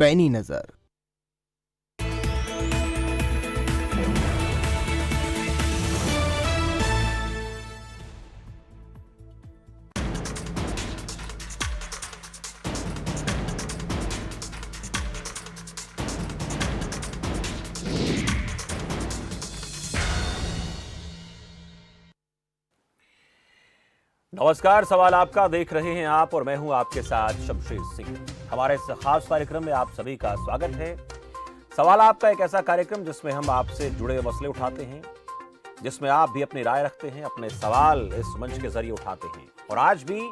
पैनी नजर। नमस्कार, सवाल आपका देख रहे हैं आप और मैं हूं आपके साथ शमशेर सिंह। हमारे इस खास कार्यक्रम में आप सभी का स्वागत है। सवाल आपका एक ऐसा कार्यक्रम जिसमें हम आपसे जुड़े मसले उठाते हैं, जिसमें आप भी अपनी राय रखते हैं, अपने सवाल इस मंच के जरिए उठाते हैं। और आज भी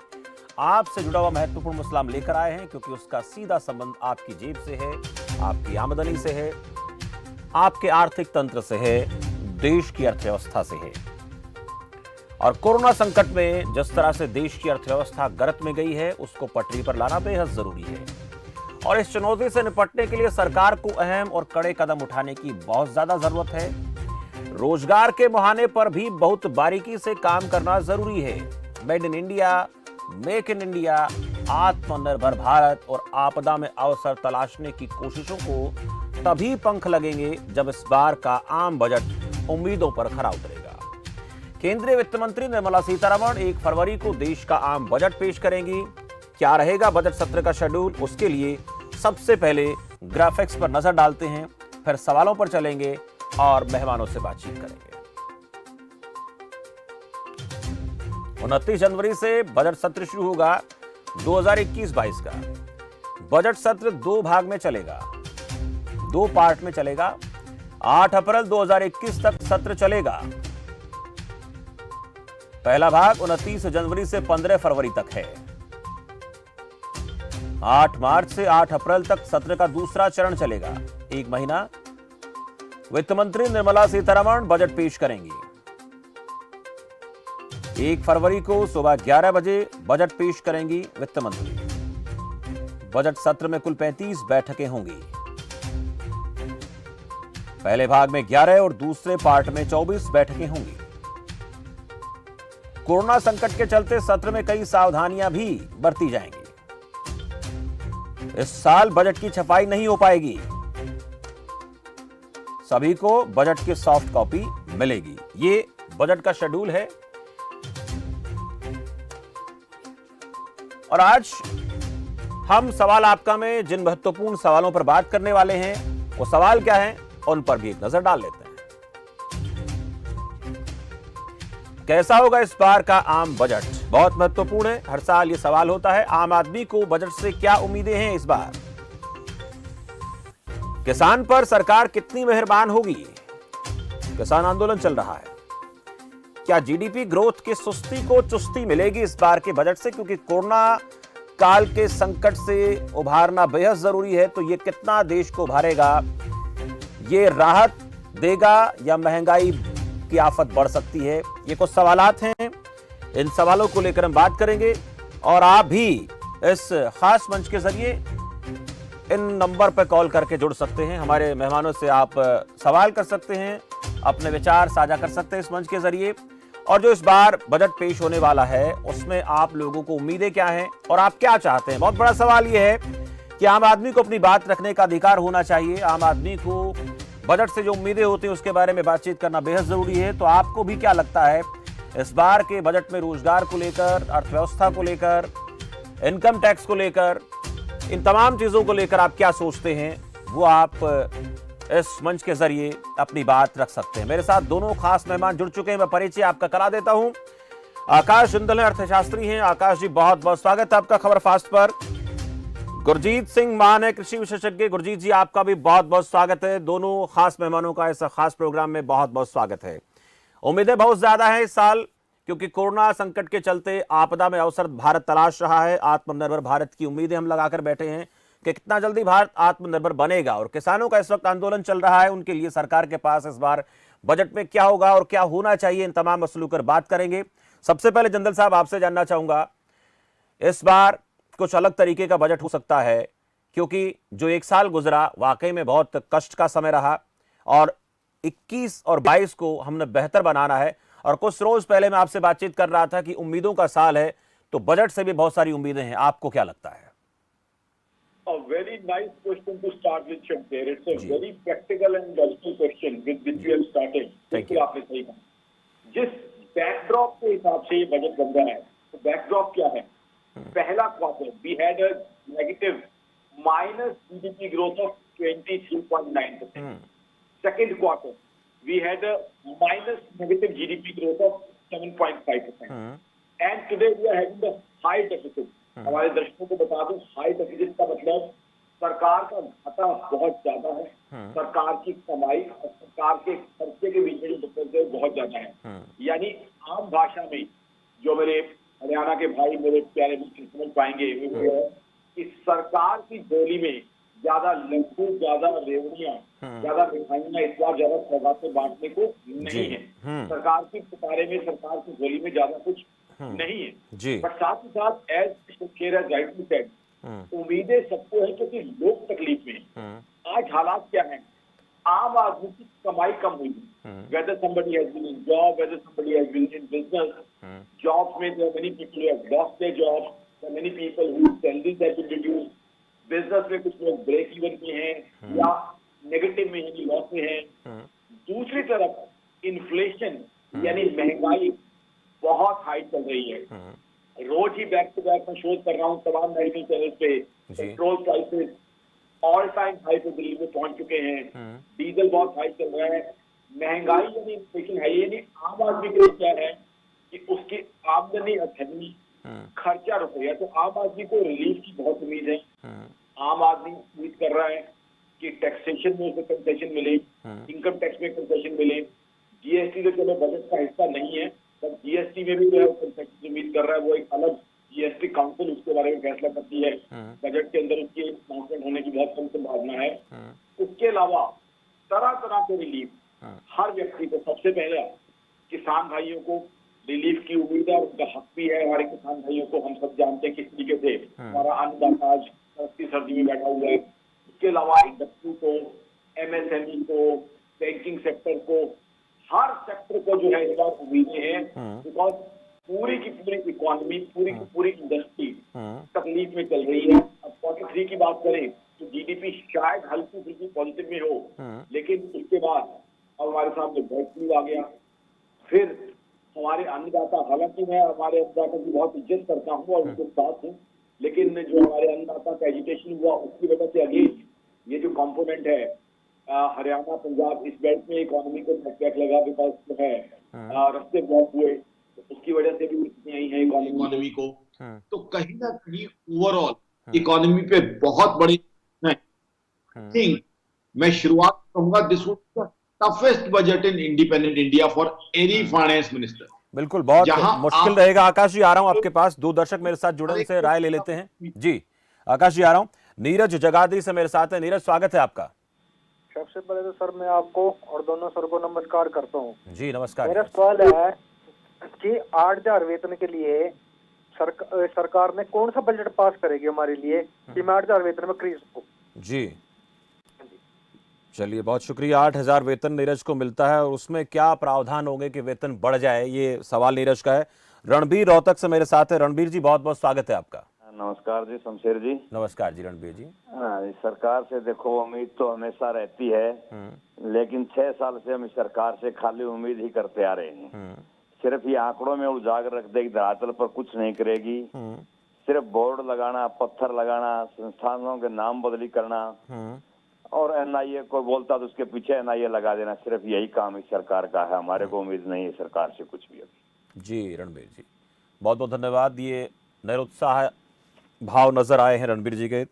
आपसे जुड़ा हुआ महत्वपूर्ण मसला हम लेकर आए हैं, क्योंकि उसका सीधा संबंध आपकी जेब से है, आपकी आमदनी से है, आपके आर्थिक तंत्र से है, देश की अर्थव्यवस्था से है। और कोरोना संकट में जिस तरह से देश की अर्थव्यवस्था गर्त में गई है, उसको पटरी पर लाना बेहद जरूरी है। और इस चुनौती से निपटने के लिए सरकार को अहम और कड़े कदम उठाने की बहुत ज्यादा जरूरत है। रोजगार के मुहाने पर भी बहुत बारीकी से काम करना जरूरी है। Made in India, make in India, आत्मनिर्भर भारत और आपदा में अवसर तलाशने की कोशिशों को तभी पंख लगेंगे जब इस बार का आम बजट उम्मीदों पर खरा उतरेगा। केंद्रीय वित्त मंत्री निर्मला सीतारमण 1 फरवरी को देश का आम बजट पेश करेंगी। क्या रहेगा बजट सत्र का शेड्यूल, उसके लिए सबसे पहले ग्राफिक्स पर नजर डालते हैं, फिर सवालों पर चलेंगे और मेहमानों से बातचीत करेंगे। 29 जनवरी से बजट सत्र शुरू होगा 2021-22 का। बजट सत्र 2 भाग में चलेगा, 2 पार्ट में चलेगा। 8 अप्रैल 2021 तक सत्र चलेगा। पहला भाग 29 जनवरी से 15 फरवरी तक है। 8 मार्च से 8 अप्रैल तक सत्र का दूसरा चरण चलेगा, 1 महीना। वित्त मंत्री निर्मला सीतारमण बजट पेश करेंगी। 1 फरवरी को सुबह 11 बजे बजट पेश करेंगी वित्त मंत्री। बजट सत्र में कुल 35 बैठकें होंगी। पहले भाग में 11 और दूसरे पार्ट में 24 बैठकें होंगी। कोरोना संकट के चलते सत्र में कई सावधानियां भी बरती जाएंगी। इस साल बजट की छपाई नहीं हो पाएगी। सभी को बजट की सॉफ्ट कॉपी मिलेगी। ये बजट का शेड्यूल है। और आज हम सवाल आपका में जिन महत्वपूर्ण सवालों पर बात करने वाले हैं, वो सवाल क्या हैं, उन पर भी एक नजर डाल लेते हैं। कैसा होगा इस बार का आम बजट, बहुत महत्वपूर्ण है। हर साल ये सवाल होता है, आम आदमी को बजट से क्या उम्मीदें हैं इस बार। किसान पर सरकार कितनी मेहरबान होगी। किसान आंदोलन चल रहा है। क्या जीडीपी ग्रोथ की सुस्ती को चुस्ती मिलेगी इस बार के बजट से, क्योंकि कोरोना काल के संकट से उभारना बेहद जरूरी है। तो ये कितना देश को उभारेगा, ये राहत देगा या महंगाई की आफत बढ़ सकती है। ये कुछ सवालात हैं, इन सवालों को लेकर हम बात करेंगे। और आप भी इस खास मंच के जरिए इन नंबर पर कॉल करके जुड़ सकते हैं। हमारे मेहमानों से आप सवाल कर सकते हैं, अपने विचार साझा कर सकते हैं इस मंच के जरिए। और जो इस बार बजट पेश होने वाला है, उसमें आप लोगों को उम्मीदें क्या हैं और आप क्या चाहते हैं। बहुत बड़ा सवाल यह है कि आम आदमी को अपनी बात रखने का अधिकार होना चाहिए। आम आदमी को बजट से जो उम्मीदें होती हैं उसके बारे में बातचीत करना बेहद जरूरी है। तो आपको भी क्या लगता है इस बार के बजट में, रोजगार को लेकर, अर्थव्यवस्था को लेकर, इनकम टैक्स को लेकर, इन तमाम चीजों को लेकर आप क्या सोचते हैं, वो आप इस मंच के जरिए अपनी बात रख सकते हैं। मेरे साथ दोनों खास मेहमान जुड़ चुके हैं, मैं परिचय आपका करा देता हूं। आकाश जिंदल अर्थशास्त्री हैं। आकाश जी, बहुत बहुत स्वागत है आपका खबर फास्ट पर। गुरजीत सिंह मान है कृषि विशेषज्ञ। गुरजीत जी, आपका भी बहुत बहुत स्वागत है। दोनों खास मेहमानों का इस खास प्रोग्राम में बहुत बहुत स्वागत है। उम्मीदें बहुत ज्यादा है इस साल, क्योंकि कोरोना संकट के चलते आपदा में अवसर भारत तलाश रहा है। आत्मनिर्भर भारत की उम्मीदें हम लगाकर बैठे हैं कि कितना जल्दी भारत आत्मनिर्भर बनेगा। और किसानों का इस वक्त आंदोलन चल रहा है, उनके लिए सरकार के पास इस बार बजट में क्या होगा और क्या होना चाहिए, इन तमाम मसलों पर बात करेंगे। सबसे पहले जिंदल साहब, आपसे जानना चाहूंगा, इस बार कुछ अलग तरीके का बजट हो सकता है, क्योंकि जो 1 साल गुजरा वाकई में बहुत कष्ट का समय रहा, और 21 और 22 को हमने बेहतर बनाना है। और कुछ रोज पहले मैं आपसे बातचीत कर रहा था कि उम्मीदों का साल है, तो बजट से भी बहुत सारी उम्मीदें हैं। आपको क्या लगता है? very nice question to start with, Shamsher. It's a ji. very practical and logical question with which we have started. Thank बिल्कुल you. आपने सही कहा। जिस बैकड्रॉप के हिसाब से ये बजट बन रहा है, तो बैकड्रॉप क्या है? पहला quarter we had a negative minus GDP growth of 23.9%. Second quarter we had a minus negative GDP growth of 7.5%. And today we are having the high deficit. हमारे दर्शकों को बता दूं, हाई डेफिसिट का मतलब सरकार का घाटा बहुत ज्यादा है, सरकार की कमाई और सरकार के खर्चे के बीच में जो डिफरेंस है बहुत ज्यादा है। यानी आम भाषा में जो मेरे हरियाणा के भाई मेरे प्यारे मित्र समझ पाएंगे वो है कि सरकार की झोली में ज्यादा लड्डू, ज्यादा रेवड़ियां, ज्यादा मिठाइयां इस बार ज्यादा सौगातें बांटने को नहीं है। सरकार के पिटारे में, सरकार की झोली में ज्यादा कुछ नहीं है। बट साथ ही साथ एज शेर राइटली सेड, उम्मीदें सबको है क्योंकि लोग तकलीफ में हैं। आज हालात क्या हैं? आम आदमी की कमाई कम हुई है। Whether somebody has been in job, whether somebody has been in business, jobs में there are many people who have lost their jobs, there are many people whose salaries have been reduced, business में कुछ लोग break even में हैं या negative में यानी loss में हैं। दूसरी तरफ इन्फ्लेशन यानी महंगाई बहुत हाई चल रही है। रोज ही बैक टू बैक मैं शोध कर रहा हूँ तमाम मेडिकल चैनल पे, petrol prices all time high पे दिल्ली में पहुंच चुके हैं, डीजल बहुत हाई चल रहा है। महंगाई यानी इन्फ्लेशन है, यानी आम आदमी के लिए क्या है कि उसकी आमदनी अठन्नी, खर्चा रुपया। तो आम आदमी को रिलीफ की बहुत उम्मीद है। आम आदमी उम्मीद कर रहा है कि टैक्सेशन में उसे कंसेशन मिले, इनकम टैक्स में कंसेशन मिले। जीएसटी तो चलो बजट का हिस्सा नहीं है, पर जीएसटी में भी जो है कंसेशन उम्मीद कर रहा है। वो एक अलग जीएसटी काउंसिल उसके बारे में फैसला करती है। बजट के अंदर उसकी अनाउंसमेंट होने की बहुत कम संभावना है। उसके अलावा तरह तरह के रिलीफ हर व्यक्ति को, सबसे पहले किसान भाइयों को रिलीफ की उम्मीद है और उनका हक भी है। हमारे किसान भाइयों को हम सब जानते हैं किस तरीके से हमारा अन्नदाता आज सर्दी में बैठा हुआ है। इसके अलावा इंडस्ट्री को, एमएसएमई को, बैंकिंग सेक्टर को, हर सेक्टर को जो है इस बार उम्मीदें हैं, बिकॉज पूरी की पूरी इकोनॉमी, पूरी की पूरी इंडस्ट्री तकलीफ में चल रही है। अब Q3 की बात करें तो जीडीपी शायद हल्की फुल्की पॉजिटिव में हो, लेकिन उसके बाद अब हमारे सामने बर्ड फ्लू आ गया। फिर हमारे अन्नदाता, हालांकि मैं हमारे अन्नदाता की बहुत इज्जत करता हूँ और उनके साथ हूँ, लेकिन जो हमारे अन्नदाता का एजुकेशन हुआ उसकी वजह से अगेन ये जो कंपोनेंट है हरियाणा पंजाब इस बेल्ट में इकोनॉमी को बैक लगा, बिकॉज जो है रास्ते ब्लॉक हुए, उसकी वजह से भी स्थितियां आई हैं इकोनॉमी को। तो कहीं ना कहीं ओवरऑल इकोनॉमी पे बहुत बड़ी थिंक मैं शुरुआत कहूंगा this would be the toughest budget in independent India for any finance minister. बिल्कुल, बहुत मुश्किल रहेगा। आकाश जी आ रहा हूं आपके पास, दो दर्शक मेरे साथ जुड़े, उनसे राय ले लेते हैं। जी आकाश जी आ रहा हूं। नीरज जगाधरी से मेरे साथ है। नीरज, स्वागत है आपका। सबसे पहले तो सर मैं आपको और दोनों सर को नमस्कार करता हूं। जी नमस्कार। मेरा सवाल है कि 8,000 वेतन के लिए सरकार ने कौन सा बजट पास करेगी हमारे लिए कि मैं 8,000 वेतन में खरीद सकूं? जी चलिए, बहुत शुक्रिया। 8,000 वेतन नीरज को मिलता है और उसमें क्या प्रावधान होंगे कि वेतन बढ़ जाए, ये सवाल नीरज का है। रणबीर रोहतक से मेरे साथ है। रणबीर जी बहुत बहुत स्वागत है आपका। नमस्कार जी शमशेर जी। नमस्कार जी रणबीर जी। सरकार से देखो उम्मीद तो हमेशा रहती है, लेकिन 6 साल से हम इस सरकार से खाली उम्मीद ही करते आ रहे हैं। सिर्फ ये आंकड़ों में उजागर रख देगी, धरातल पर कुछ नहीं करेगी। सिर्फ बोर्ड लगाना, पत्थर लगाना, संस्थानों के नाम बदली करना और एनआईए को बोलता तो उसके पीछे एनआईए लगा देना, सिर्फ यही काम इस सरकार का है। हमारे को उम्मीद नहीं है सरकार से कुछ भी अभी। जी रणबीर जी बहुत बहुत धन्यवाद। ये निरुत्साह भाव नजर आए हैं रणबीर जी के।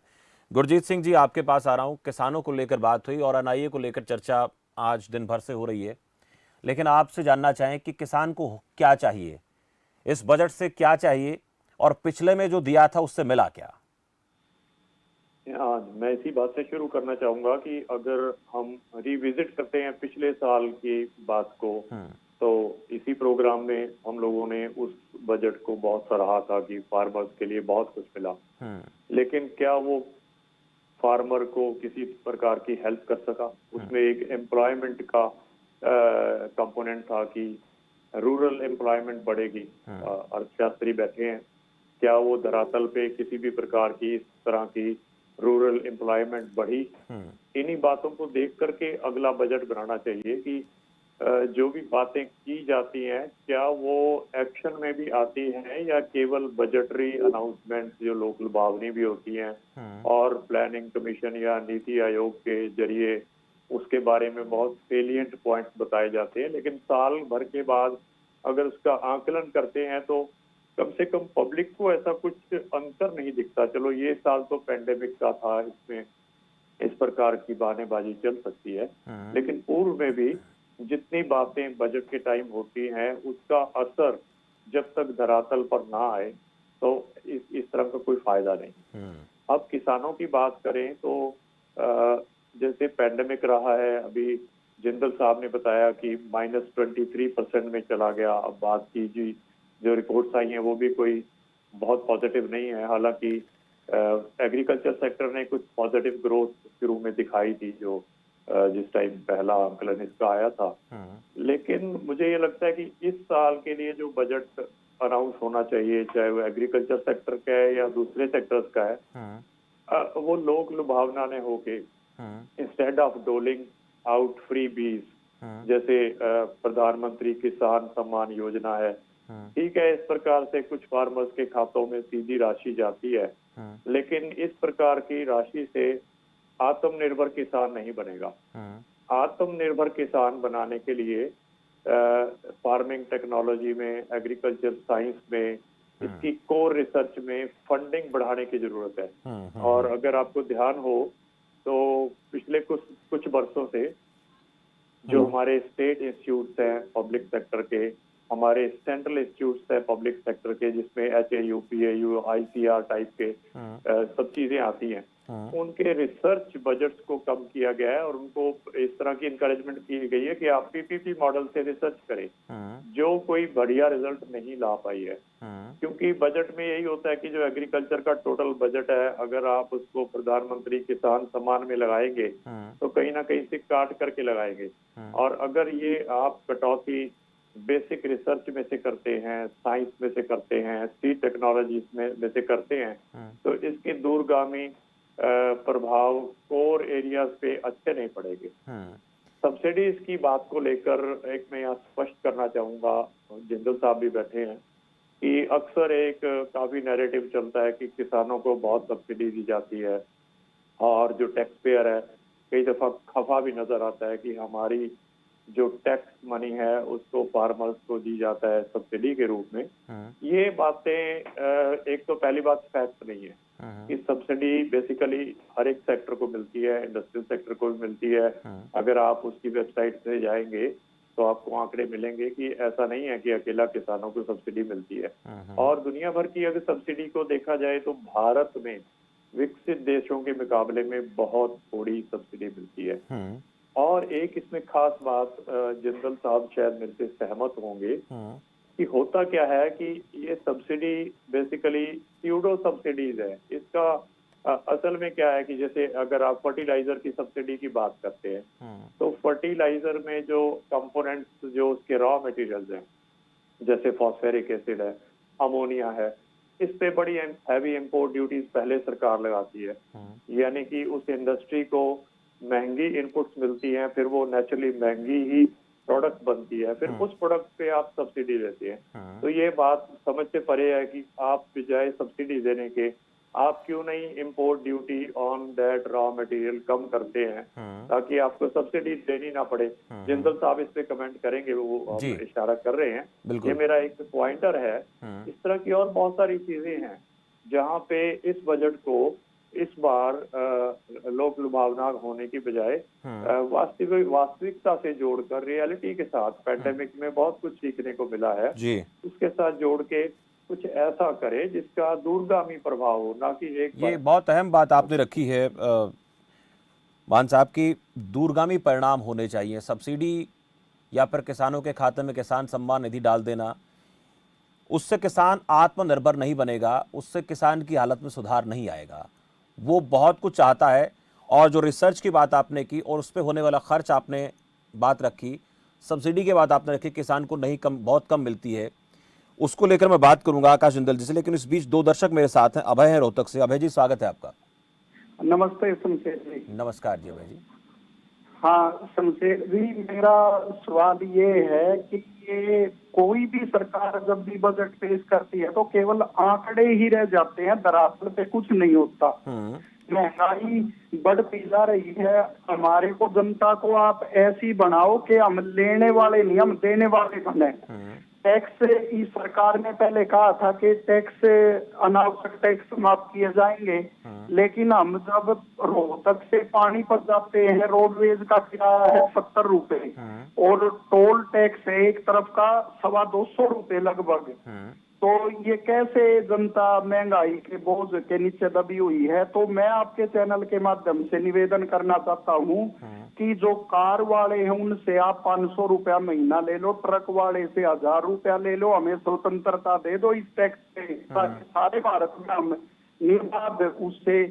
गुरजीत सिंह जी आपके पास आ रहा हूं। किसानों को लेकर बात हुई और एनआईए को लेकर चर्चा आज दिन भर से हो रही है, लेकिन आपसे जानना चाहें कि किसान को क्या चाहिए, इस बजट से क्या चाहिए और पिछले में जो दिया था उससे मिला क्या? हाँ, मैं इसी बात से शुरू करना चाहूंगा कि अगर हम रिविजिट करते हैं पिछले साल की बात को, तो इसी प्रोग्राम में हम लोगों ने उस बजट को बहुत सराहा था कि फार्मर्स के लिए बहुत कुछ मिला। लेकिन क्या वो फार्मर को किसी प्रकार की हेल्प कर सका? उसमें एक एम्प्लॉयमेंट का कंपोनेंट था कि रूरल एम्प्लॉयमेंट बढ़ेगी। अर्थशास्त्री बैठे हैं, क्या वो धरातल पे किसी भी प्रकार की इस तरह की रूरल एम्प्लॉयमेंट बढ़ी। इन्हीं बातों को देख करके अगला बजट बनाना चाहिए कि जो भी बातें की जाती हैं क्या वो एक्शन में भी आती हैं या केवल बजटरी अनाउंसमेंट जो लोक लुभावनी भी होती हैं और प्लानिंग कमीशन या नीति आयोग के जरिए उसके बारे में बहुत सेलिएंट पॉइंट्स बताए जाते हैं, लेकिन साल भर के बाद अगर उसका आकलन करते हैं तो कम से कम पब्लिक को ऐसा कुछ अंतर नहीं दिखता। चलो ये साल तो पेंडेमिक का था, इसमें इस प्रकार की बहानेबाजी चल सकती है, लेकिन पूर्व में भी जितनी बातें बजट के टाइम होती हैं उसका असर जब तक धरातल पर ना आए तो इस तरह का कोई फायदा नहीं। अब किसानों की बात करें तो जैसे पेंडेमिक रहा है, अभी जिंदल साहब ने बताया कि -23% में चला गया। अब बात की जी जो रिपोर्ट्स आई हैं वो भी कोई बहुत पॉजिटिव नहीं है, हालांकि एग्रीकल्चर सेक्टर ने कुछ पॉजिटिव ग्रोथ शुरू में दिखाई थी जो जिस टाइम पहला आंकलन इसका आया था। लेकिन मुझे ये लगता है कि इस साल के लिए जो बजट अनाउंस होना चाहिए, चाहे वो एग्रीकल्चर सेक्टर का है या दूसरे सेक्टर्स का है, वो लोक लुभावना ने होके instead of doling out free बीज, जैसे प्रधानमंत्री किसान सम्मान योजना है, ठीक है, इस प्रकार से कुछ फार्मर्स के खातों में सीधी राशि जाती है, लेकिन इस प्रकार की राशि से आत्मनिर्भर किसान नहीं बनेगा। आत्मनिर्भर किसान बनाने के लिए फार्मिंग टेक्नोलॉजी में, एग्रीकल्चर साइंस में, इसकी कोर रिसर्च में फंडिंग बढ़ाने की जरूरत है। और अगर आपको ध्यान हो तो पिछले कुछ वर्षों से जो हमारे स्टेट इंस्टीट्यूट्स हैं पब्लिक सेक्टर के, हमारे सेंट्रल इंस्टीट्यूट्स हैं पब्लिक सेक्टर के, जिसमें HAU, PAU, ICR टाइप के सब चीजें आती हैं, उनके रिसर्च बजट्स को कम किया गया है और उनको इस तरह की इंकरेजमेंट की गई है कि आप PPP मॉडल से रिसर्च करें, जो कोई बढ़िया रिजल्ट नहीं ला पाई है। क्योंकि बजट में यही होता है कि जो एग्रीकल्चर का टोटल बजट है, अगर आप उसको प्रधानमंत्री किसान सम्मान में लगाएंगे तो कहीं ना कहीं से काट करके लगाएंगे, और अगर ये आप कटौती बेसिक रिसर्च में से करते हैं, साइंस में से करते हैं, सीड टेक्नोलॉजी में से करते हैं, तो इसके दूरगामी प्रभाव कोर एरियाज पे अच्छे नहीं पड़ेंगे। सब्सिडीज की बात को लेकर एक मैं यहाँ स्पष्ट करना चाहूंगा, जिंदल साहब भी बैठे हैं, कि अक्सर एक काफी नैरेटिव चलता है कि किसानों को बहुत सब्सिडी दी जाती है और जो टैक्स पेयर है कई दफा खफा भी नजर आता है कि हमारी जो टैक्स मनी है उसको फार्मर्स को दी जाता है सब्सिडी के रूप में। ये बातें एक तो पहली बात फैक्ट नहीं है कि सब्सिडी बेसिकली हर एक सेक्टर को मिलती है, इंडस्ट्रियल सेक्टर को भी मिलती है। अगर आप उसकी वेबसाइट से जाएंगे तो आपको आंकड़े मिलेंगे कि ऐसा नहीं है कि अकेला किसानों को सब्सिडी मिलती है। और दुनिया भर की अगर सब्सिडी को देखा जाए तो भारत में विकसित देशों के मुकाबले में बहुत थोड़ी सब्सिडी मिलती है। और एक इसमें खास बात, जिंदल साहब शायद मेरे से सहमत होंगे कि होता क्या है कि ये सब्सिडी बेसिकली स्यूडो सब्सिडीज है। इसका असल में क्या है कि जैसे अगर आप फर्टिलाइजर की सब्सिडी की बात करते हैं तो फर्टिलाइजर में जो कंपोनेंट्स जो उसके रॉ मटेरियल्स हैं, जैसे फॉस्फेरिक एसिड है, अमोनिया है, इस पे बड़ी हैवी इंपोर्ट ड्यूटीज पहले सरकार लगाती है, यानी कि उस इंडस्ट्री को महंगी इनपुट्स मिलती हैं, फिर वो नेचुरली महंगी ही प्रोडक्ट बनती है, फिर उस प्रोडक्ट पे आप सब्सिडी देते हैं। तो ये बात समझ से परे है कि आप बजाय सब्सिडी देने के आप क्यों नहीं import duty on that raw material कम करते हैं ताकि आपको सब्सिडी देनी ना पड़े। जिंदल साहब इस पे कमेंट करेंगे, वो इशारा कर रहे हैं, ये मेरा एक पॉइंटर है। इस तरह की और बहुत सारी चीजें हैं जहाँ पे इस बजट को इस बार लोक लुभावना होने की बजाय वास्तविकता से जोड़कर, रियलिटी के साथ, पैंडेमिक में बहुत कुछ सीखने को मिला है, उसके साथ जोड़ के कुछ ऐसा करे जिसका दूरगामी प्रभाव हो, ना कि एक। ये बहुत अहम बात आपने रखी है मान साहब की दूरगामी परिणाम होने चाहिए। सब्सिडी या फिर किसानों के खाते में किसान सम्मान निधि डाल देना, उससे किसान आत्मनिर्भर नहीं बनेगा, उससे किसान की हालत में सुधार नहीं आएगा। वो बहुत कुछ चाहता है। और जो रिसर्च की बात आपने की और उस पर होने वाला खर्च आपने बात रखी, सब्सिडी की बात आपने रखी, किसान को नहीं कम, बहुत कम मिलती है, उसको लेकर मैं बात करूंगा आकाश जिंदल जी से। लेकिन इस बीच दो दर्शक मेरे साथ हैं, अभय हैं रोहतक से। अभय जी, स्वागत है आपका। नमस्ते शमशेर जी। नमस्कार जी अभय जी। हाँ शमशेर जी, मेरा सवाल ये है कि ये कोई भी सरकार जब भी बजट पेश करती है तो केवल आंकड़े ही रह जाते हैं, दरअसल पे कुछ नहीं होता। महंगाई बढ़ती जा रही है, हमारे को जनता को आप ऐसी बनाओ कि हम लेने वाले नहीं हम देने वाले बने। टैक्स इस सरकार ने पहले कहा था कि टैक्स अनावश्यक टैक्स माफ किए जाएंगे, लेकिन हम जब रोहतक से पानीपत जाते हैं रोडवेज का किराया है 70 रुपए और टोल टैक्स है एक तरफ का 225 रुपए लगभग। तो ये कैसे जनता महंगाई के बोझ के नीचे दबी हुई है। तो मैं आपके चैनल के माध्यम से निवेदन करना चाहता हूँ कि जो कार वाले हैं उनसे आप 500 रुपया महीना ले लो, ट्रक वाले से 1000 रुपया ले लो, हमें स्वतंत्रता दे दो इस टैक्स से, ताकि सारे भारत में हम निर्बाध उससे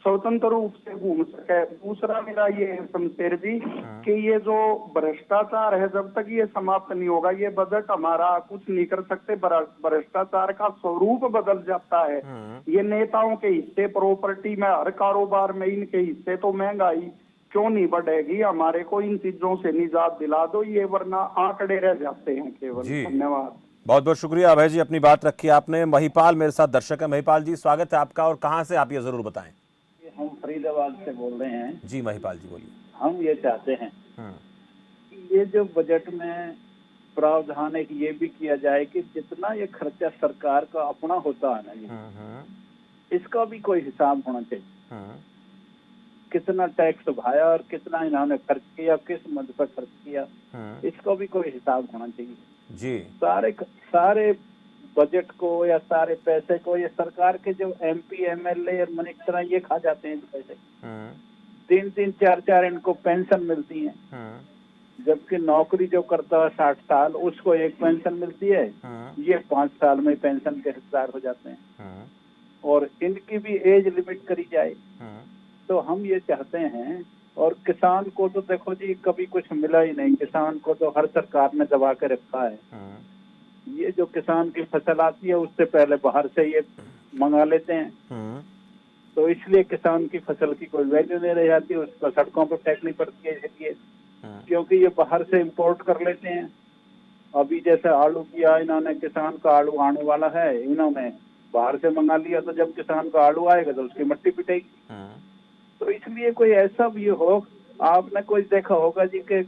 स्वतंत्र रूप से घूम सके। दूसरा मेरा ये है शमशेर जी कि ये जो भ्रष्टाचार है जब तक ये समाप्त नहीं होगा ये बजट हमारा कुछ नहीं कर सकते। भ्रष्टाचार का स्वरूप बदल जाता है। ये नेताओं के हिस्से प्रॉपर्टी में, हर कारोबार में इनके हिस्से, तो महंगाई क्यों नहीं बढ़ेगी। हमारे को इन चीजों से निजात दिला दो, ये वरना आंकड़े रह जाते हैं केवल। धन्यवाद। बहुत बहुत शुक्रिया अभय जी, अपनी बात रखी आपने। महिपाल मेरे साथ दर्शक है। महिपाल जी स्वागत है आपका, और कहाँ से आप ये जरूर बताएं। हम फरीदाबाद से बोल रहे हैं। जी महिपाल जी बोलिए। हम ये चाहते हैं कि ये जो बजट में प्रावधान है कि ये भी किया जाए कि जितना ये खर्चा सरकार का अपना होता है ना, इसका भी कोई हिसाब होना चाहिए। कितना टैक्स उठाया और कितना इन्होंने खर्च किया, किस मद पर खर्च किया, इसका भी कोई हिसाब होना चाहिए जी। सारे बजट को या सारे पैसे को ये सरकार के जो MP MLA और मिनिस्टर ये खा जाते हैं पैसे। 3-3 4-4 इनको पेंशन मिलती है, जबकि नौकरी जो करता है 60 साल उसको एक पेंशन मिलती है, ये 5 साल में पेंशन के हिस्सेदार हो जाते हैं। और इनकी भी एज लिमिट करी जाए। तो हम ये चाहते हैं। और किसान को तो देखो जी कभी कुछ मिला ही नहीं, किसान को तो हर सरकार ने दबा के रखा है। ये जो किसान की फसल आती है उससे पहले बाहर से ये मंगा लेते हैं, तो इसलिए किसान की फसल की कोई वैल्यू नहीं रह जाती, उसको सड़कों पर फेंकनी पड़ती है इसलिए, क्योंकि ये बाहर से इंपोर्ट कर लेते हैं। अभी जैसे आलू किया इन्होंने, किसान का आलू आने वाला है, इन्होंने बाहर से मंगा लिया, तो जब किसान का आलू आएगा तो उसकी मट्टी पिटेगी। तो इसलिए कोई ऐसा भी हो, आपने कोई देखा होगा जी कि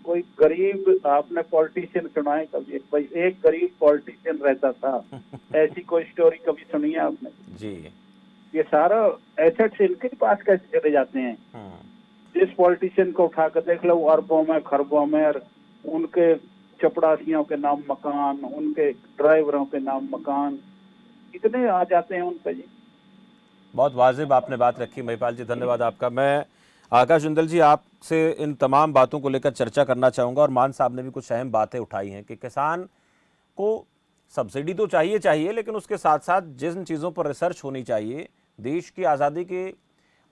कोई गरीब, आपने पॉलिटिशियन सुना है कभी? कोई एक गरीब पॉलिटिशियन रहता था, ऐसी कोई स्टोरी कभी सुनी है आपने जी? ये सारा एसेट्स इनके पास कैसे चले जाते हैं? जिस पॉलिटिशियन को उठा कर देख लो अरबों में खरबों में, और उनके चपड़ासियों के नाम मकान, उनके ड्राइवरों के नाम मकान, इतने आ जाते हैं उन पे जी। बहुत वाजिब आपने बात रखी महिपाल जी, धन्यवाद आपका। मैं आकाश जिंदल जी आपसे इन तमाम बातों को लेकर चर्चा करना चाहूँगा, और मान साहब ने भी कुछ अहम बातें उठाई हैं कि किसान को सब्सिडी तो चाहिए, लेकिन उसके साथ साथ जिन चीज़ों पर रिसर्च होनी चाहिए, देश की आज़ादी के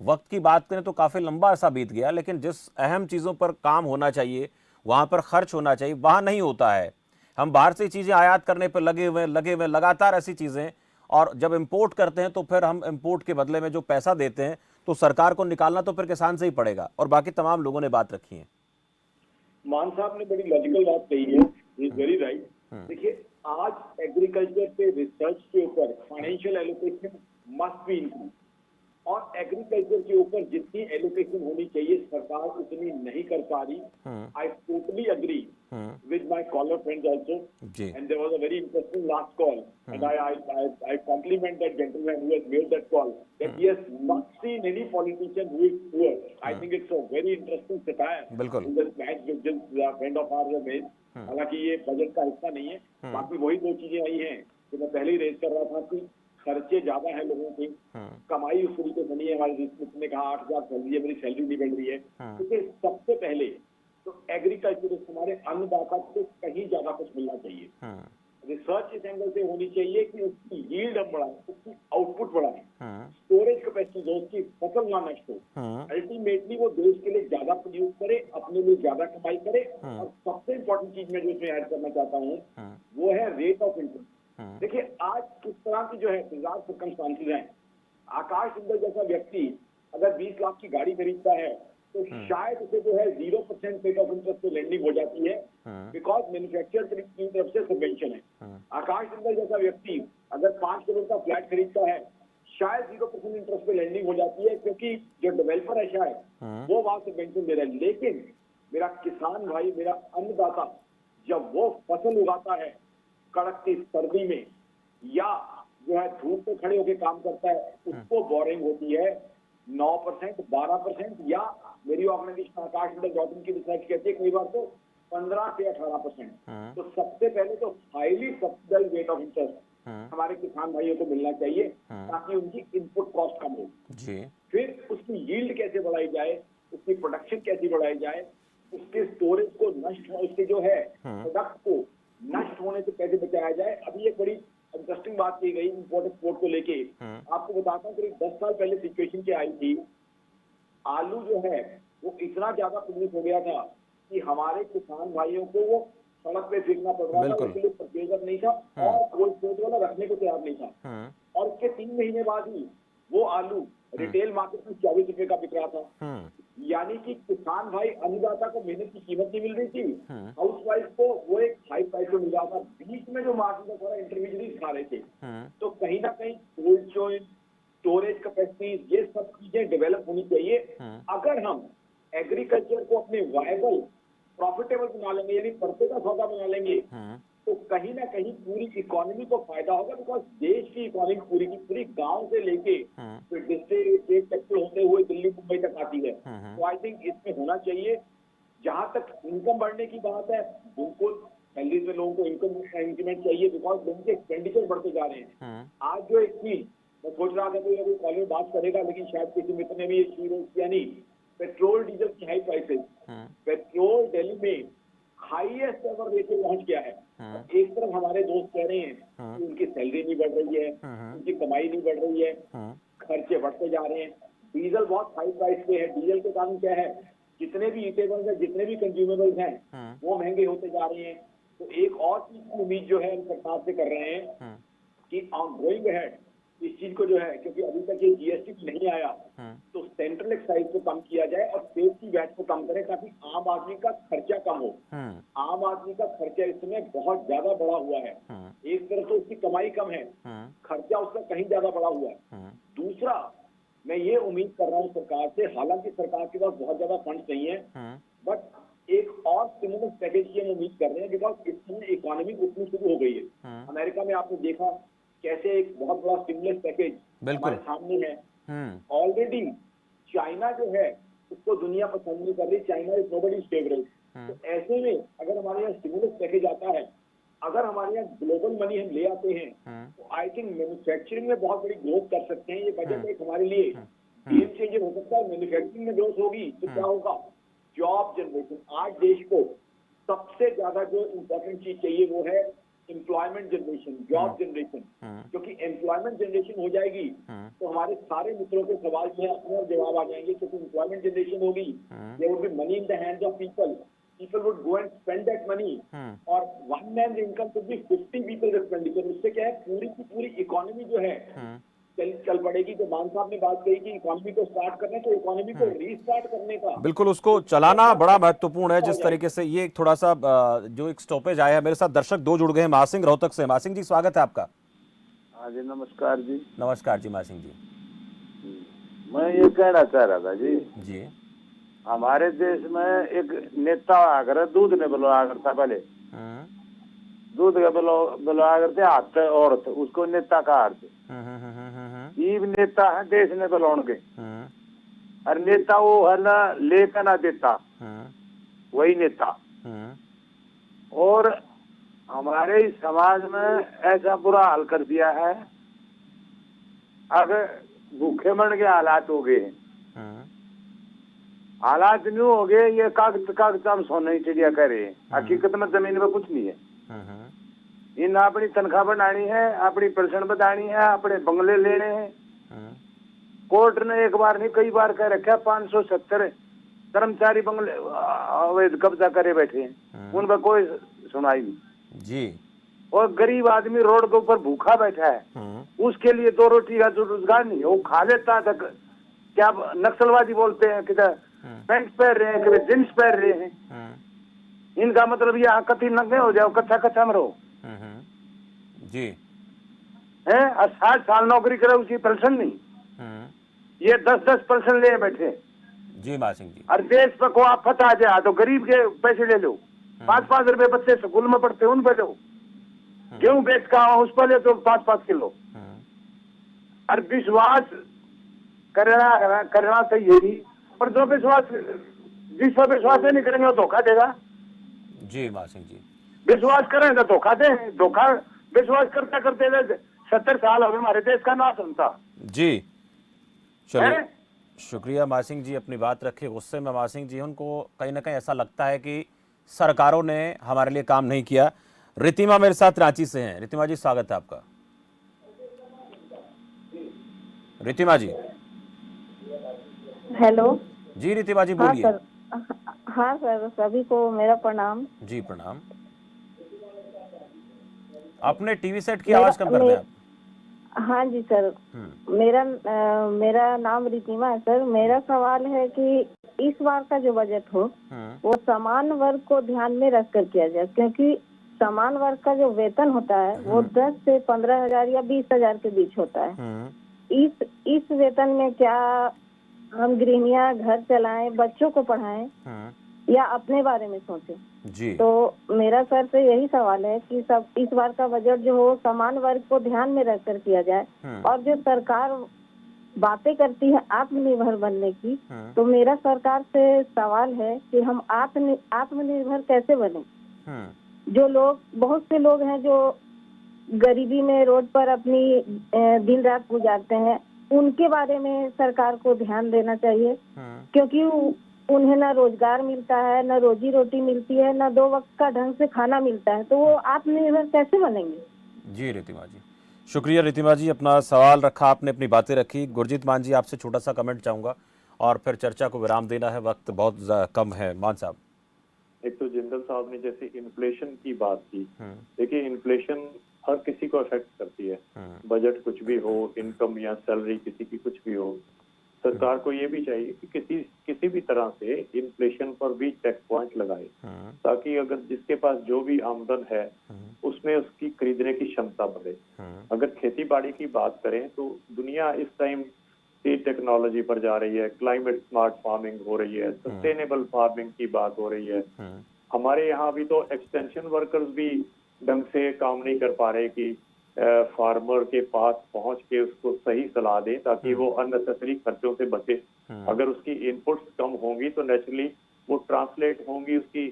वक्त की बात करें तो काफ़ी लंबा अरसा बीत गया, लेकिन जिस अहम चीज़ों पर काम होना चाहिए, वहाँ पर खर्च होना चाहिए, वहाँ नहीं होता है। हम बाहर से चीज़ें आयात करने पर लगे हुए लगातार ऐसी चीज़ें, और जब इंपोर्ट करते हैं तो फिर हम इंपोर्ट के बदले में जो पैसा देते हैं तो सरकार को निकालना तो फिर किसान से ही पड़ेगा, और बाकी तमाम लोगों ने बात रखी है। मान साहब ने बड़ी लॉजिकल बात कही है, इज वेरी राइट। देखिए आज एग्रीकल्चर पे रिसर्च के ऊपर financial allocation must be increase, और एग्रीकल्चर के ऊपर जितनी एलोकेशन होनी चाहिए सरकार उतनी नहीं कर पा रही। I totally agree with my caller friends also, and there was a very interesting last call, and I compliment that gentleman who has made that call, that he has not seen any politician who is poor. I think it's a very interesting satire in the match with this friend of ours made. हालांकि ये budget का हिस्सा नहीं है, बाकी वही दो चीजें आई हैं जो मैं पहले ही रेज कर रहा था कि खर्चे ज्यादा है लोगों की, कमाई उस तरीके से नहीं है। हमारे ने कहा 8000 सैलरी है, मेरी सैलरी नहीं बढ़ रही है। क्योंकि सबसे पहले तो एग्रीकल्चर हमारे अन्नदाता को कहीं ज्यादा कुछ मिलना चाहिए। रिसर्च इस एंगल से होनी चाहिए कि उसकी यील्ड हम बढ़ाएं, उसकी आउटपुट बढ़ाएं, स्टोरेज कैपेसिटी जो उसकी फसल ना नष्ट हो, अल्टीमेटली वो देश के लिए ज्यादा प्रोड्यूस करे, अपने लिए ज्यादा कमाई करे। और सबसे इम्पोर्टेंट चीज मैं जो इसमें ऐड करना चाहता हूँ वो है रेट ऑफ इंटरेस्ट। देखिए आज किस तरह की जो है बिजार सर्कमस्टांसेस हैं, आकाश जिंदल जैसा व्यक्ति अगर 20 लाख की गाड़ी खरीदता है तो शायद उसे जो है 0% रेट ऑफ इंटरेस्ट पे लेंडिंग हो जाती है, बिकॉज मैन्युफैक्चरर की तरफ से सबवेंशन है। आकाश जिंदल जैसा व्यक्ति अगर 5 करोड़ का फ्लैट खरीदता है, शायद 0% इंटरेस्ट पे लैंडिंग हो जाती है, क्योंकि जो डेवलपर है शायद वो वहां सबवेंशन दे रहा है। लेकिन मेरा किसान भाई, मेरा अन्नदाता जब वो फसल उगाता है कड़कती सर्दी में या जो है धूप में खड़े होकर काम करता है, उसको बोरिंग होती है 9%, 12% या मेरी ऑर्गेनाइजेशन आकाश जिंदल की रिसर्च कहती है कई बार तो 15 से 18%। तो सबसे पहले तो highly subsidised rate of interest हमारे किसान भाइयों को मिलना चाहिए ताकि उनकी इनपुट कॉस्ट कम हो। फिर उसकी यील्ड कैसे बढ़ाई जाए, उसकी प्रोडक्शन कैसे बढ़ाई जाए, उसके स्टोरेज को नष्ट हो, उसके जो है प्रोडक्ट को नष्ट होने से कैसे बचाया जाए। अभी एक बड़ी इंटरेस्टिंग बात की गई इंपोर्ट एक्सपोर्ट को लेके। आपको बताता हूँ करीब 10 साल पहले सिचुएशन क्या आई थी। आलू जो है वो इतना ज्यादा प्रोड्यूस हो गया था कि हमारे किसान भाइयों को वो सड़क पे फेंकना पड़ रहा था, उसके लिए परचेजर नहीं था और कोल्ड स्टोरेज वाला रखने को तैयार नहीं था। और उसके 3 महीने बाद ही वो आलू रिटेल मार्केट में 24 रुपए का बिक रहा था। यानी कि किसान भाई अन्नदाता को मेहनत की कीमत नहीं मिल रही थी, हाउस वाइफ को वो एक हाई प्राइस पे मिल रहा था, बीच में जो मार्जिन था थोड़ा इंटरमीडिएट खा रहे थे। तो कहीं ना कहीं कोल्ड चेन, स्टोरेज कैपेसिटी, ये सब चीजें डेवलप होनी चाहिए। अगर हम एग्रीकल्चर को अपने वायबल प्रॉफिटेबल बना लेंगे, यानी पैसे का सौदा बना लेंगे, तो कहीं ना कहीं पूरी इकोनॉमी को फायदा होगा। बिकॉज देश की इकोनॉमी पूरी की पूरी गांव से लेके फिर डिस्ट्रिक्ट स्टेट कैपिटल होते हुए दिल्ली मुंबई तक आती है। तो आई थिंक इसमें होना चाहिए। जहां तक इनकम बढ़ने की बात है, बिल्कुल सैलरीज में लोगों को इनकम इंक्रीमेंट चाहिए, बिकॉज लोगों के एक्सपेंडिचर बढ़ते जा रहे हैं। आज जो एक चीज मैं सोच रहा था कोई ना कोई कॉल में बात करेगा, लेकिन शायद किसी मित्र ने भी ये चीज किया नहीं। पेट्रोल डीजल की हाई प्राइसेस, पेट्रोल दिल्ली में हाईएस्ट एवर रेट पे पहुंच गया है। एक तरफ हमारे दोस्त कह रहे हैं कि उनकी सैलरी नहीं बढ़ रही है, उनकी कमाई नहीं बढ़ रही है, खर्चे बढ़ते जा रहे हैं। डीजल बहुत हाई प्राइस पे है। डीजल के कारण क्या है, जितने भी ईटेबल्स है, जितने भी कंज्यूमेबल्स हैं, वो महंगे होते जा रहे हैं। तो एक और चीज की उम्मीद जो है हम सरकार से कर रहे हैं कि गोइंग अहेड इस चीज को जो है, क्योंकि अभी तक ये जीएसटी नहीं आया, तो सेंट्रल एक्साइज को कम किया जाए और स्टेट की वैट को कम करें ताकि आम आदमी का खर्चा कम हो। आम आदमी का खर्चा इस समय बहुत ज्यादा बढ़ा हुआ है। एक तरफ तो उसकी कमाई कम है, खर्चा उसका कहीं ज्यादा बढ़ा हुआ है। दूसरा, मैं ये उम्मीद कर रहा हूँ सरकार से, हालांकि सरकार के पास बहुत ज्यादा फंड नहीं है, बट एक और स्टिमुलस पैकेज की हम उम्मीद कर रहे हैं, बिकॉज इस समय इकोनॉमी उठनी शुरू हो गई है। अमेरिका में आपने देखा कैसे एक बहुत बड़ा स्टिमुलस पैकेज हमारे सामने है। ऑलरेडी चाइना जो है उसको दुनिया पसंद नहीं कर रही, चाइना इज नोबडीज फेवरेट। तो ऐसे में अगर हमारे यहाँ स्टिमुलस पैकेज आता है, अगर हमारे यहाँ ग्लोबल मनी हम ले आते हैं, तो आई थिंक मैन्युफैक्चरिंग में बहुत बड़ी ग्रोथ कर सकते हैं। ये बजट एक हमारे लिए गेम चेंजर हो सकता है। मैन्युफैक्चरिंग में ग्रोथ होगी तो क्या होगा, जॉब जनरेशन। आज देश को सबसे ज्यादा जो इम्पोर्टेंट चीज चाहिए वो है एम्प्लॉयमेंट जनरेशन, जॉब जनरेशन। क्योंकि एम्प्लॉयमेंट जनरेशन हो जाएगी तो हमारे सारे मित्रों के सवाल जो है अपने आप जवाब आ जाएंगे। क्योंकि एम्प्लॉयमेंट जनरेशन होगी, there would be money in the hands of people, people would go and spend that money, और one man income to be 50 people expenditure. उससे क्या है, पूरी की पूरी इकोनॉमी जो है चल पड़ेगी। तो मान साहब ने बात कही कि इकोनॉमी को स्टार्ट करना, तो इकोनॉमी को रीस्टार्ट करने का, बिल्कुल उसको चलाना बड़ा महत्वपूर्ण है। जिस तरीके से ये थोड़ा सा जो एक स्टॉपेज आया है, मेरे साथ दर्शक 2 जुड़ गए हैं, महासिंह रोहतक से। महासिंह जी, स्वागत है आपका। हाँ जी, नमस्कार जी। नमस्कार जी महासिंह जी। मैं ये कहना चाह रहा था जी, हमारे देश में एक नेता आकर दूध ने बुलवा करता, पहले दूध का बुलवा करते हाथ औरत, उसको नेता कहा थे। ईब नेता है देश ने बुलाने के, और नेता वो है ना लेकर ना देता, वही नेता। और हमारे समाज में ऐसा बुरा हाल कर दिया है, अब भूखे मरने के हालात हो गए। हालात नहीं हो गए, ये कागज हम सोने की चिड़िया कह रहे हैं, हकीकत में जमीन में कुछ नहीं है। इन अपनी तनख्वाह बढ़ानी है, अपनी पेंशन बढ़ानी है, अपने बंगले लेने हैं। कोर्ट ने एक बार नहीं कई बार कह रखा 570 कर्मचारी बंगले अवैध कब्जा करे बैठे हैं, उन पर कोई सुनाई नहीं जी। और गरीब आदमी रोड के ऊपर भूखा बैठा है, उसके लिए 2 रोटी का जो रोजगार नहीं है, वो खा लेता था क्या नक्सलवादी बोलते हैं, किधर पैंट पहन रहे हैं, कभी जींस पहन रहे हैं। इनका मतलब ये कति नंगे हो जाओ, कच्चा कच्चा में रहो। जी है 60 साल नौकरी करे उसकी पेंशन नहीं, ये 10-10% ले बैठे। जी मां सिंह जी, और देश पर को आफत आ जाए तो गरीब के पैसे ले लो, 5-5 रुपए बच्चे स्कूल में पढ़ते उन पे लो, गेहूं बेच का उस पर ले तो 5-5 किलो। और विश्वास करना चाहिए ही, और जो विश्वास जिस पर विश्वास नहीं करेंगे वो धोखा देगा। जी मां सिंह जी, विश्वास करें तो धोखा दे, धोखा विश्वास करते करते 70 साल हो गए हमारे देश का नाश होता। जी चलिए, हैं? शुक्रिया मां सिंह जी, अपनी बात रखे। गुस्से में मां सिंह जी, उनको कहीं ना कहीं ऐसा लगता है कि सरकारों ने हमारे लिए काम नहीं किया। रितिमा मेरे साथ रांची से हैं। रितिमा जी, स्वागत है आपका। रितिमा जी। हेलो जी रितिमा जी, हाँ बोलिए। सर, हाँ सर, सभी को मेरा प्रणाम। जी प्रणाम। अपने टीवी सेट की आवाज कम कर दें आप। हाँ जी सर, मेरा नाम रितिमा है सर। मेरा सवाल है कि इस बार का जो बजट हो वो समान वर्ग को ध्यान में रख कर किया जाए, क्योंकि समान वर्ग का जो वेतन होता है वो 10 से 15,000 या 20,000 के बीच होता है। इस वेतन में क्या हम गृहिणियां घर चलाएं, बच्चों को पढ़ाएं या अपने बारे में सोचें? जी। तो मेरा सर से यही सवाल है कि सब इस बार का बजट जो हो समान वर्ग को ध्यान में रखकर किया जाए। और जो सरकार बातें करती है आत्मनिर्भर बनने की, तो मेरा सरकार से सवाल है कि हम आत्मनिर्भर कैसे बने? जो लोग, बहुत से लोग हैं जो गरीबी में रोड पर अपनी दिन रात गुजारते हैं, उनके बारे में सरकार को ध्यान देना चाहिए, क्योंकि उन्हें ना रोजगार मिलता है, ना रोजी रोटी मिलती है, ना 2 वक्त का ढंग से खाना मिलता है, तो वो आत्मनिर्भर कैसे बनेंगे? जी रितिमा जी, शुक्रिया रितिमा जी, अपना सवाल रखा आपने, अपनी बातें रखी। गुरजीत मान जी, आपसे छोटा सा कमेंट चाहूंगा और फिर चर्चा को विराम देना है, वक्त बहुत कम है। मान साहब। एक तो जिंदल साहब ने जैसे इन्फ्लेशन की बात की, देखिए इन्फ्लेशन हर किसी को अफेक्ट करती है, बजट कुछ भी हो, इनकम या सैलरी किसी की कुछ भी हो। सरकार को ये भी चाहिए कि किसी भी तरह से इन्फ्लेशन पर भी चेक पॉइंट लगाए, ताकि अगर जिसके पास जो भी आमदन है उसमें उसकी खरीदने की क्षमता बढ़े। अगर खेती बाड़ी की बात करें तो दुनिया इस टाइम सीड टेक्नोलॉजी पर जा रही है, क्लाइमेट स्मार्ट फार्मिंग हो रही है, सस्टेनेबल फार्मिंग की बात हो रही है। हमारे यहाँ भी तो एक्सटेंशन वर्कर्स भी ढंग से काम नहीं कर पा रहे कि फार्मर के पास पहुंच के उसको सही सलाह दें ताकि वो अननेसेसरी खर्चों से बचे। अगर उसकी इनपुट्स कम होंगी तो नेचुरली वो ट्रांसलेट होंगी उसकी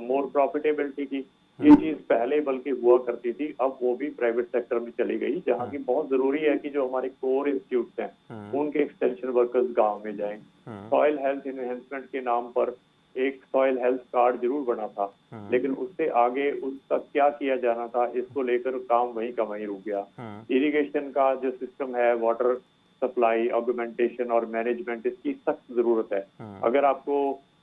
मोर प्रॉफिटेबिलिटी की। ये चीज पहले बल्कि हुआ करती थी, अब वो भी प्राइवेट सेक्टर में चली गई, जहाँ की बहुत जरूरी है कि जो हमारे कोर इंस्टीट्यूट हैं उनके एक्सटेंशन वर्कर्स गाँव में जाएं। सॉइल हेल्थ एनहेंसमेंट के नाम पर एक सॉइल हेल्थ कार्ड जरूर बना था, लेकिन उससे आगे उसका क्या किया जाना था इसको लेकर काम वहीं का वहीं रुक गया। इरिगेशन का जो सिस्टम है, वाटर सप्लाई ऑगमेंटेशन और मैनेजमेंट, इसकी सख्त जरूरत है। अगर आपको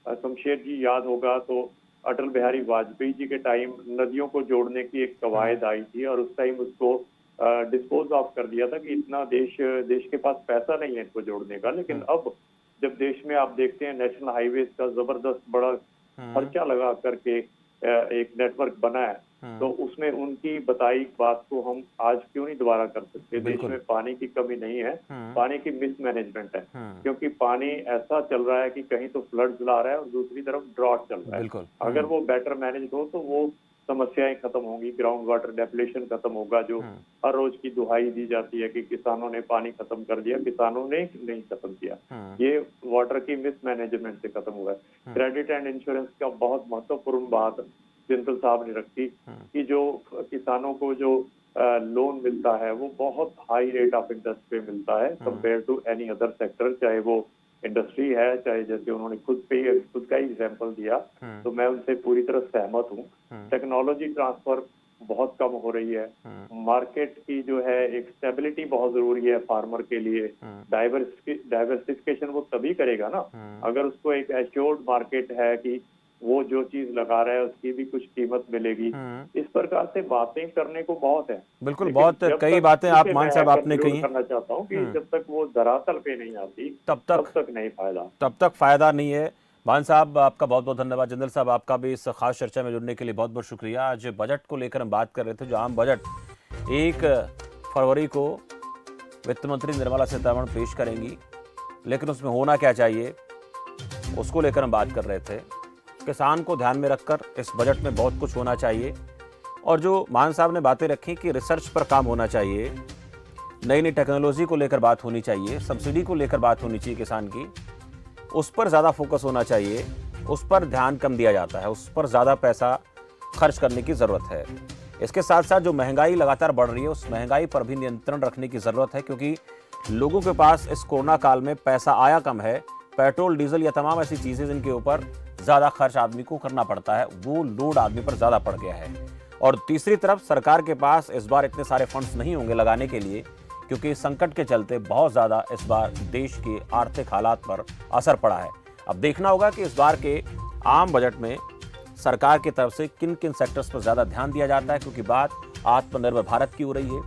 शमशेर जी याद होगा तो अटल बिहारी वाजपेयी जी के टाइम नदियों को जोड़ने की एक कवायद आई थी और उस टाइम उसको डिस्पोज ऑफ कर दिया था कि इतना देश के पास पैसा नहीं है इसको जोड़ने का। लेकिन अब जब देश में आप देखते हैं नेशनल हाईवेज का जबरदस्त बड़ा खर्चा लगा करके एक नेटवर्क बना है, तो उसमें उनकी बताई बात को हम आज क्यों नहीं दोबारा कर सकते? देश में पानी की कमी नहीं है, पानी की मिसमैनेजमेंट है, क्योंकि पानी ऐसा चल रहा है कि कहीं तो फ्लड्स ला रहा है और दूसरी तरफ ड्रॉट चल रहा है। अगर वो बेटर मैनेज हो तो वो समस्याएं खत्म होंगी, ग्राउंड वाटर डेप्लेशन खत्म होगा, जो हर रोज की दुहाई दी जाती है कि किसानों ने पानी खत्म कर दिया, किसानों ने नहीं खत्म किया। ये वाटर की मिसमैनेजमेंट से खत्म हुआ है। क्रेडिट एंड इंश्योरेंस का बहुत महत्वपूर्ण बात जिंदल साहब ने रखी कि जो किसानों को जो लोन मिलता है वो बहुत हाई रेट ऑफ इंटरेस्ट पे मिलता है compare to any other sector, चाहे वो इंडस्ट्री है, चाहे जैसे उन्होंने खुद का ही एग्जाम्पल दिया, तो मैं उनसे पूरी तरह सहमत हूँ। टेक्नोलॉजी ट्रांसफर बहुत कम हो रही है, मार्केट की जो है एक स्टेबिलिटी बहुत जरूरी है फार्मर के लिए। डाइवर्सिफिकेशन वो तभी करेगा ना अगर उसको एक एश्योर्ड मार्केट है कि वो जो चीज लगा रहा है उसकी भी कुछ कीमत मिलेगी। इस प्रकार से बातें करने को बहुत है। बिल्कुल, लेकिन बहुत जब कई तक बातें आप इसे मान मैं साहब आपने conclude कही। करना चाहता हूँ कि जब तक वो धरातल पे नहीं आती तब तक नहीं फायदा। तब तक फायदा नहीं है। मान साहब आपका बहुत बहुत धन्यवाद। जनरल साहब आपका भी इस खास चर्चा में जुड़ने के लिए बहुत बहुत शुक्रिया। आज बजट को लेकर हम बात कर रहे थे, जो आम बजट 1 फरवरी को वित्त मंत्री निर्मला सीतारमण पेश करेंगी, लेकिन उसमें होना क्या चाहिए उसको लेकर हम बात कर रहे थे। किसान को ध्यान में रखकर इस बजट में बहुत कुछ होना चाहिए, और जो मान साहब ने बातें रखी कि रिसर्च पर काम होना चाहिए, नई नई टेक्नोलॉजी को लेकर बात होनी चाहिए, सब्सिडी को लेकर बात होनी चाहिए किसान की, उस पर ज़्यादा फोकस होना चाहिए। उस पर ध्यान कम दिया जाता है, उस पर ज़्यादा पैसा खर्च करने की ज़रूरत है। इसके साथ साथ जो महंगाई लगातार बढ़ रही है, उस महंगाई पर भी नियंत्रण रखने की ज़रूरत है, क्योंकि लोगों के पास इस कोरोना काल में पैसा आया कम है। पेट्रोल, डीजल या तमाम ऐसी चीज़ें जिनके ऊपर ज़्यादा खर्च आदमी को करना पड़ता है, वो लोड आदमी पर ज़्यादा पड़ गया है। और तीसरी तरफ सरकार के पास इस बार इतने सारे फंड्स नहीं होंगे लगाने के लिए, क्योंकि संकट के चलते बहुत ज़्यादा इस बार देश के आर्थिक हालात पर असर पड़ा है। अब देखना होगा कि इस बार के आम बजट में सरकार की तरफ से किन किन सेक्टर्स पर ज़्यादा ध्यान दिया जाता है, क्योंकि बात आत्मनिर्भर भारत की हो रही है,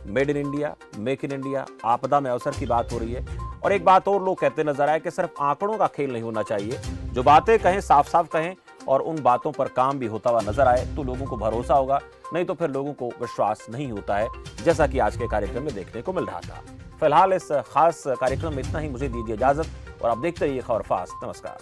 made in India, make in India, आपदा में अवसर की बात हो रही है। और एक बात और लोग कहते नजर आए कि सिर्फ आंकड़ों का खेल नहीं होना चाहिए, जो बातें कहें साफ साफ कहें और उन बातों पर काम भी होता हुआ नजर आए तो लोगों को भरोसा होगा, नहीं तो फिर लोगों को विश्वास नहीं होता है, जैसा कि आज के कार्यक्रम में देखने को मिल रहा था। फिलहाल इस खास कार्यक्रम में इतना ही। मुझे दीजिए इजाजत और आप देखते रहिए खबर फास्ट। नमस्कार।